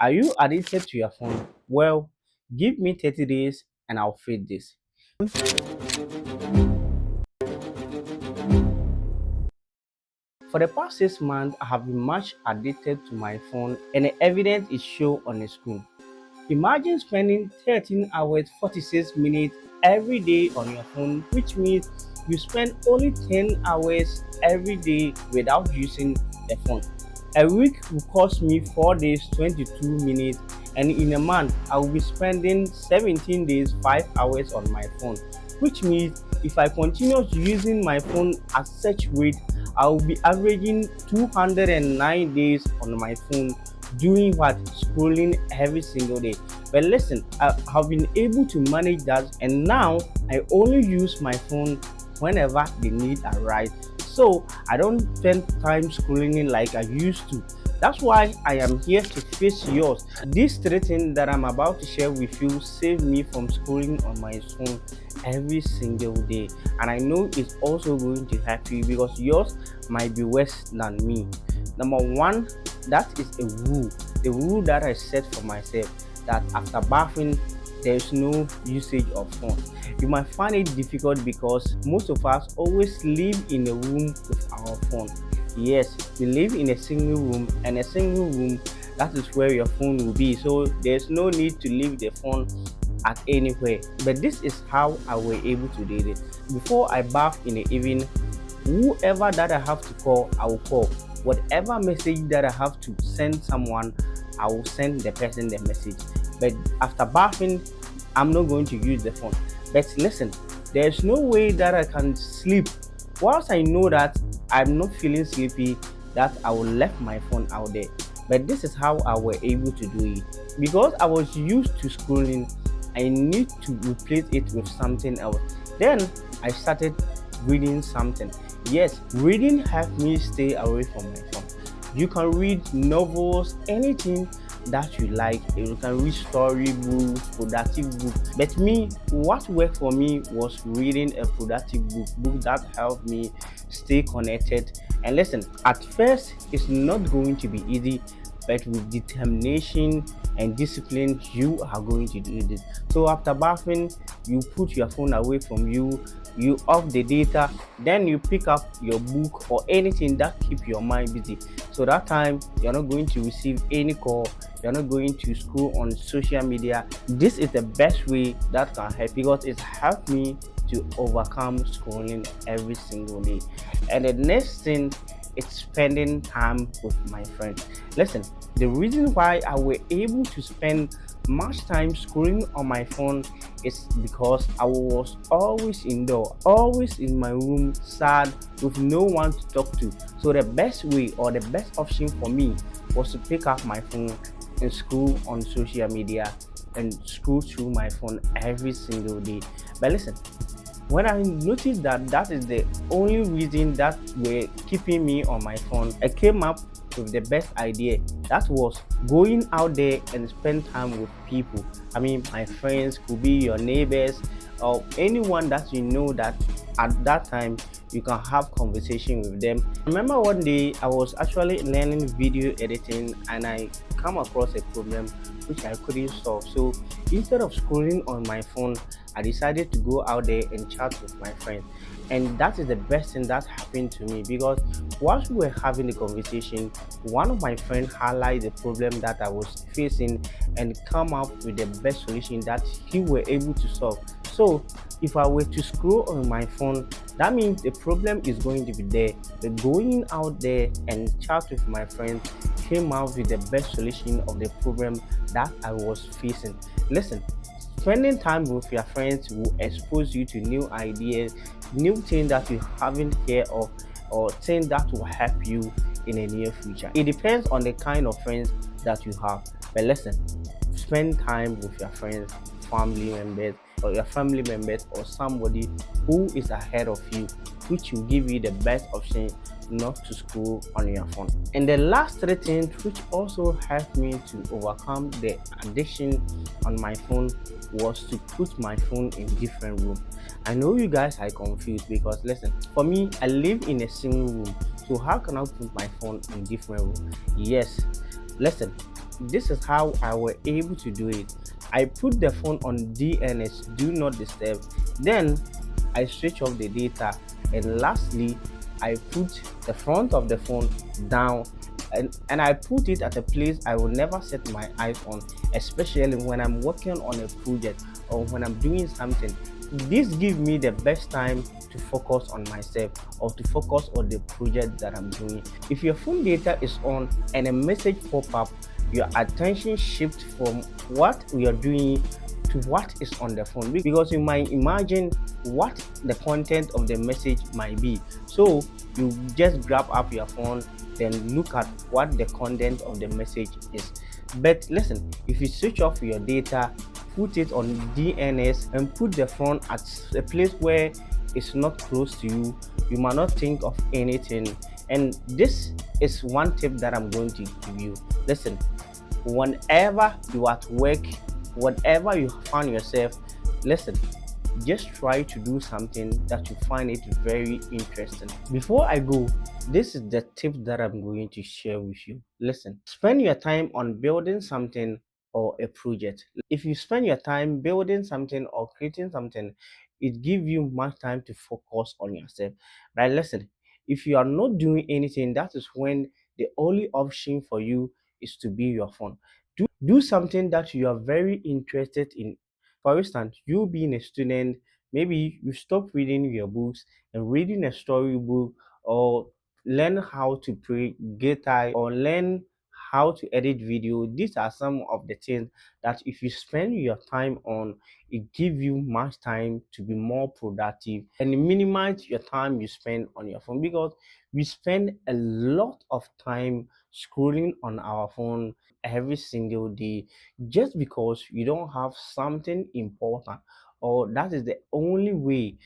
Are you addicted to your phone? Well, give me 30 days and I'll fix this. For the past 6 months, I have been much addicted to my phone, and the evidence is shown on the screen. Imagine spending 13 hours 46 minutes every day on your phone, which means you spend only 10 hours every day without using the phone. A week will cost me 4 days 22 minutes, and in a month I will be spending 17 days 5 hours on my phone, which means if I continue using my phone at such rate, I will be averaging 209 days on my phone doing what? Scrolling every single day. But listen, I have been able to manage that, and now I only use my phone whenever the need arises. So I don't spend time scrolling like I used to. That's why I am here to face yours. These three things that I'm about to share with you save me from scrolling on my phone every single day. And I know it's also going to help you because yours might be worse than me. Number one, that is a rule that I set for myself, that after bathing there's no usage of phone. You might find it difficult because most of us always live in a room with our phone. Yes, we live in a single room, and a single room, that is where your phone will be, so there's no need to leave the phone at anywhere. But this is how I was able to do it. Before I bath in the evening, whoever that I have to call, I will call. Whatever message that I have to send someone, I will send the person the message. But after bathing, I'm not going to use the phone. But listen, there's no way that I can sleep. Whilst I know that I'm not feeling sleepy, that I will left my phone out there. But this is how I was able to do it. Because I was used to scrolling, I need to replace it with something else. Then I started reading something. Yes, reading helped me stay away from my phone. You can read novels, anything that you like. You can read story books, productive books. But me, what worked for me was reading a productive book that helped me stay connected. And listen, at first it's not going to be easy, but with determination and discipline, you are going to do this. So after bathing, you put your phone away from you, you off the data, then you pick up your book or anything that keep your mind busy. So that time you're not going to receive any call, you're not going to scroll on social media. This is the best way that can help because it helped me to overcome scrolling every single day. And the next thing is spending time with my friends. Listen, the reason why I were able to spend much time scrolling on my phone is because I was always indoor, always in my room, sad, with no one to talk to. So the best way or the best option for me was to pick up my phone and scroll on social media and scroll through my phone every single day. But listen, when I noticed that that is the only reason that were keeping me on my phone, I came up with the best idea. That was going out there and spend time with people. I mean, my friends could be your neighbors or anyone that you know that at that time you can have conversation with them. I remember one day I was actually learning video editing and I come across a problem which I couldn't solve. So instead of scrolling on my phone, I decided to go out there and chat with my friends. And that is the best thing that happened to me because whilst we were having the conversation, one of my friends highlighted the problem that I was facing and come up with the best solution that he were able to solve. So if I were to scroll on my phone, that means the problem is going to be there. But going out there and chat with my friends came out with the best solution of the problem that I was facing. Listen, spending time with your friends will expose you to new ideas, new things that you haven't heard of, or things that will help you in the near future. It depends on the kind of friends that you have. But listen, spend time with your friends, family members, or your family members, or somebody who is ahead of you, which will give you the best option not to scroll on your phone. And the last three things which also helped me to overcome the addiction on my phone was to put my phone in different room. I know you guys are confused because listen, for me, I live in a single room. So how can I put my phone in different room? Yes, listen, this is how I were able to do it. I put the phone on DNS, do not disturb. Then I switch off the data, and lastly, I put the front of the phone down, and I put it at a place I will never set my eyes on, especially when I'm working on a project or when I'm doing something. This gives me the best time to focus on myself or to focus on the project that I'm doing. If your phone data is on and a message pop up, your attention shifts from what we are doing to what is on the phone, because you might imagine what the content of the message might be. So you just grab up your phone, then look at what the content of the message is. But listen, if you switch off your data, put it on DNS, and put the phone at a place where it's not close to you, you might not think of anything. And this is one tip that I'm going to give you. Listen, whenever you are at work, whatever you find yourself, listen, just try to do something that you find it very interesting. Before I go, this is the tip that I'm going to share with you. Listen, spend your time on building something or a project. If you spend your time building something or creating something, it gives you much time to focus on yourself. But listen, if you are not doing anything, that is when the only option for you is to be your phone. Do something that you are very interested in. For instance, you being a student, maybe you stop reading your books and reading a storybook, or learn how to play guitar, or learn how to edit video. These are some of the things that if you spend your time on, it gives you much time to be more productive and minimize your time you spend on your phone, because we spend a lot of time scrolling on our phone every single day, just because you don't have something important, or that is the only way